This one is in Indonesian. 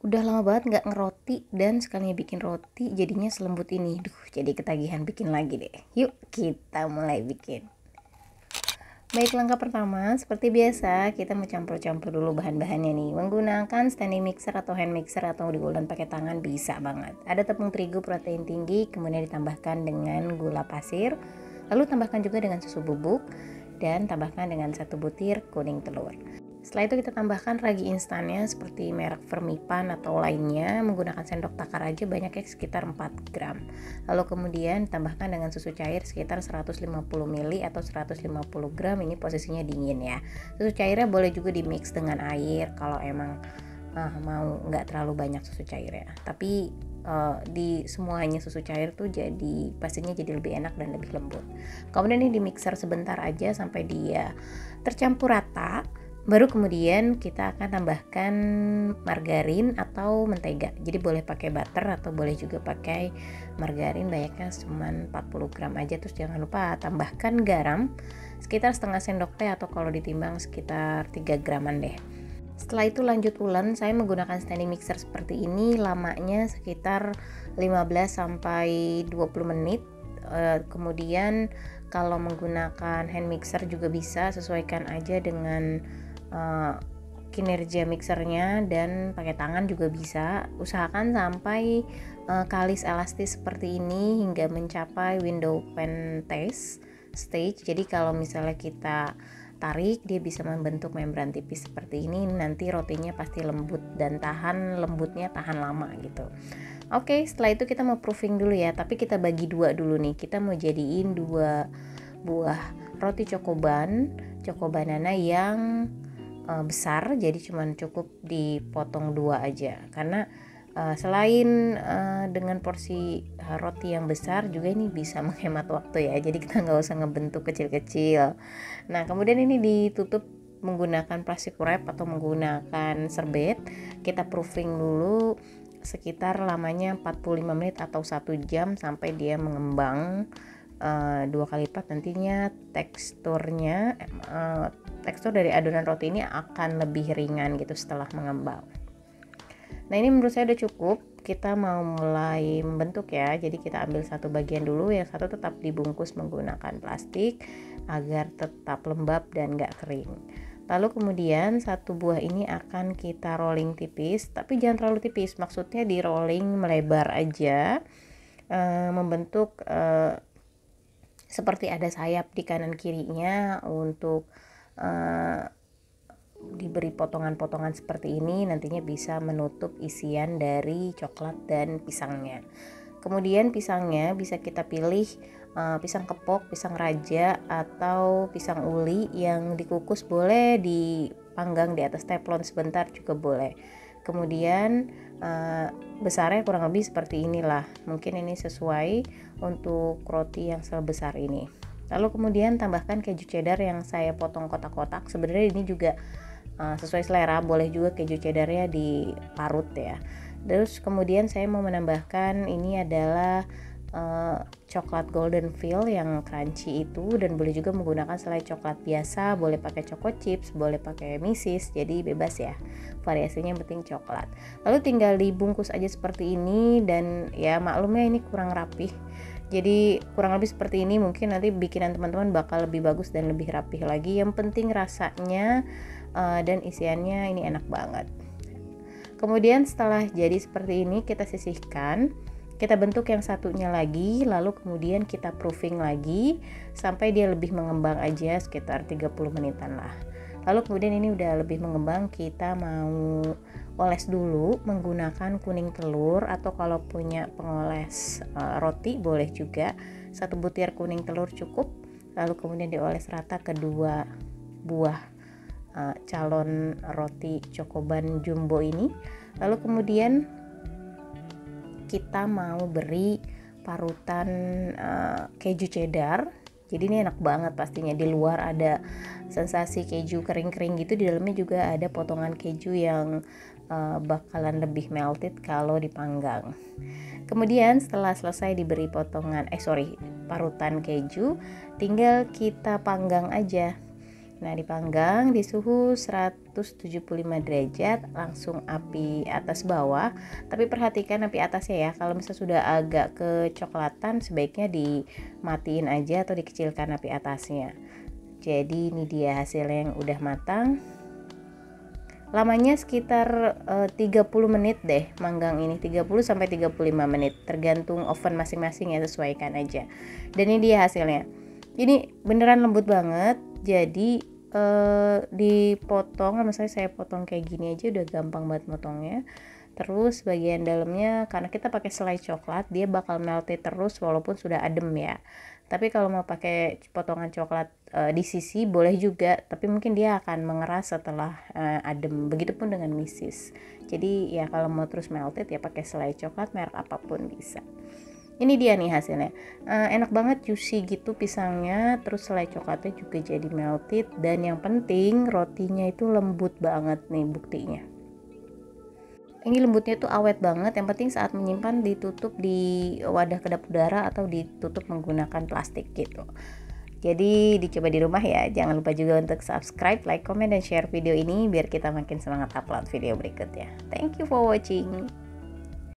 Udah lama banget nggak ngeroti dan sekalinya bikin roti jadinya selembut ini. Duh, jadi ketagihan bikin lagi deh. Yuk kita mulai bikin. Baik, langkah pertama seperti biasa kita mencampur-campur dulu bahan-bahannya nih. Menggunakan standing mixer atau hand mixer atau digulung pakai tangan bisa banget. Ada tepung terigu protein tinggi, kemudian ditambahkan dengan gula pasir, lalu tambahkan juga dengan susu bubuk dan tambahkan dengan 1 butir kuning telur. Setelah itu kita tambahkan ragi instannya seperti merek Fermipan atau lainnya, menggunakan sendok takar aja banyaknya sekitar 4 gram. Lalu kemudian tambahkan dengan susu cair sekitar 150 ml atau 150 gram, ini posisinya dingin ya. Susu cairnya boleh juga di mix dengan air kalau emang mau nggak terlalu banyak susu cairnya. Tapi di semuanya susu cair tuh jadi pastinya jadi lebih enak dan lebih lembut. Kemudian ini di mixer sebentar aja sampai dia tercampur rata. Baru kemudian kita akan tambahkan margarin atau mentega. Jadi boleh pakai butter atau boleh juga pakai margarin, banyaknya cuma 40 gram aja. Terus jangan lupa tambahkan garam sekitar setengah sendok teh atau kalau ditimbang sekitar 3 graman deh. Setelah itu lanjut ulen, saya menggunakan standing mixer seperti ini, lamanya sekitar 15 sampai 20 menit. Kemudian kalau menggunakan hand mixer juga bisa, sesuaikan aja dengan kinerja mixernya, dan pakai tangan juga bisa. Usahakan sampai kalis elastis seperti ini hingga mencapai window pan test stage. Jadi kalau misalnya kita tarik, dia bisa membentuk membran tipis seperti ini. Nanti rotinya pasti lembut dan lembutnya tahan lama gitu. Oke, setelah itu kita mau proofing dulu ya, tapi kita bagi dua dulu nih. Kita mau jadiin 2 buah roti cokobanana yang besar, jadi cuman cukup dipotong 2 aja, karena selain dengan porsi roti yang besar juga ini bisa menghemat waktu ya, jadi kita nggak usah ngebentuk kecil-kecil. Nah kemudian ini ditutup menggunakan plastik wrap atau menggunakan serbet. Kita proofing dulu sekitar lamanya 45 menit atau 1 jam sampai dia mengembang 2 kali lipat. Nantinya tekstur dari adonan roti ini akan lebih ringan gitu setelah mengembang. Nah ini menurut saya udah cukup. Kita mau mulai membentuk ya. Jadi kita ambil satu bagian dulu, yang satu tetap dibungkus menggunakan plastik agar tetap lembab dan gak kering. Lalu kemudian satu buah ini akan kita rolling tipis, tapi jangan terlalu tipis, maksudnya di rolling melebar aja, membentuk seperti ada sayap di kanan kirinya untuk diberi potongan-potongan seperti ini, nantinya bisa menutup isian dari coklat dan pisangnya. Kemudian pisangnya bisa kita pilih pisang kepok, pisang raja, atau pisang uli yang dikukus, boleh dipanggang di atas teflon sebentar juga boleh. Kemudian besarnya kurang lebih seperti inilah, mungkin ini sesuai untuk roti yang sebesar ini. Lalu kemudian tambahkan keju cheddar yang saya potong kotak-kotak. Sebenarnya ini juga sesuai selera, boleh juga keju cheddarnya diparut ya. Terus kemudian saya mau menambahkan, ini adalah coklat golden fill yang crunchy itu, dan boleh juga menggunakan selai coklat biasa, boleh pakai choco chips, boleh pakai misis, jadi bebas ya, variasinya yang penting coklat. Lalu tinggal dibungkus aja seperti ini, dan ya maklumnya ini kurang rapih, jadi kurang lebih seperti ini. Mungkin nanti bikinan teman-teman bakal lebih bagus dan lebih rapih lagi. Yang penting rasanya dan isiannya ini enak banget. Kemudian setelah jadi seperti ini, kita sisihkan, kita bentuk yang satunya lagi, lalu kemudian kita proofing lagi sampai dia lebih mengembang aja sekitar 30 menitan lah. Lalu kemudian ini udah lebih mengembang, kita mau oles dulu menggunakan kuning telur, atau kalau punya pengoles roti boleh juga, 1 butir kuning telur cukup. Lalu kemudian dioles rata kedua buah calon roti cokoban jumbo ini. Lalu kemudian kita mau beri parutan keju cheddar. Jadi ini enak banget pastinya, di luar ada sensasi keju kering-kering gitu, di dalamnya juga ada potongan keju yang bakalan lebih melted kalau dipanggang. Kemudian setelah selesai diberi parutan keju, tinggal kita panggang aja. Nah, dipanggang di suhu 175 derajat, langsung api atas bawah. Tapi perhatikan api atasnya ya, kalau misalnya sudah agak kecoklatan sebaiknya dimatiin aja atau dikecilkan api atasnya. Jadi ini dia hasilnya yang udah matang. Lamanya sekitar 30 menit deh manggang ini, 30 sampai 35 menit tergantung oven masing-masing ya, sesuaikan aja. Dan ini dia hasilnya. Ini beneran lembut banget. Jadi dipotong, misalnya saya potong kayak gini aja udah gampang banget motongnya. Terus bagian dalamnya karena kita pakai selai coklat, dia bakal melty terus walaupun sudah adem ya. Tapi kalau mau pakai potongan coklat di sisi boleh juga, tapi mungkin dia akan mengeras setelah adem. Begitupun dengan misis. Jadi ya kalau mau terus melted ya pakai selai coklat merek apapun bisa. Ini dia nih hasilnya, enak banget, juicy gitu pisangnya, terus selai coklatnya juga jadi melted, dan yang penting rotinya itu lembut banget nih buktinya. Ini lembutnya tuh awet banget, yang penting saat menyimpan ditutup di wadah kedap udara atau ditutup menggunakan plastik gitu. Jadi dicoba di rumah ya, jangan lupa juga untuk subscribe, like, comment, dan share video ini biar kita makin semangat upload video berikutnya. Thank you for watching.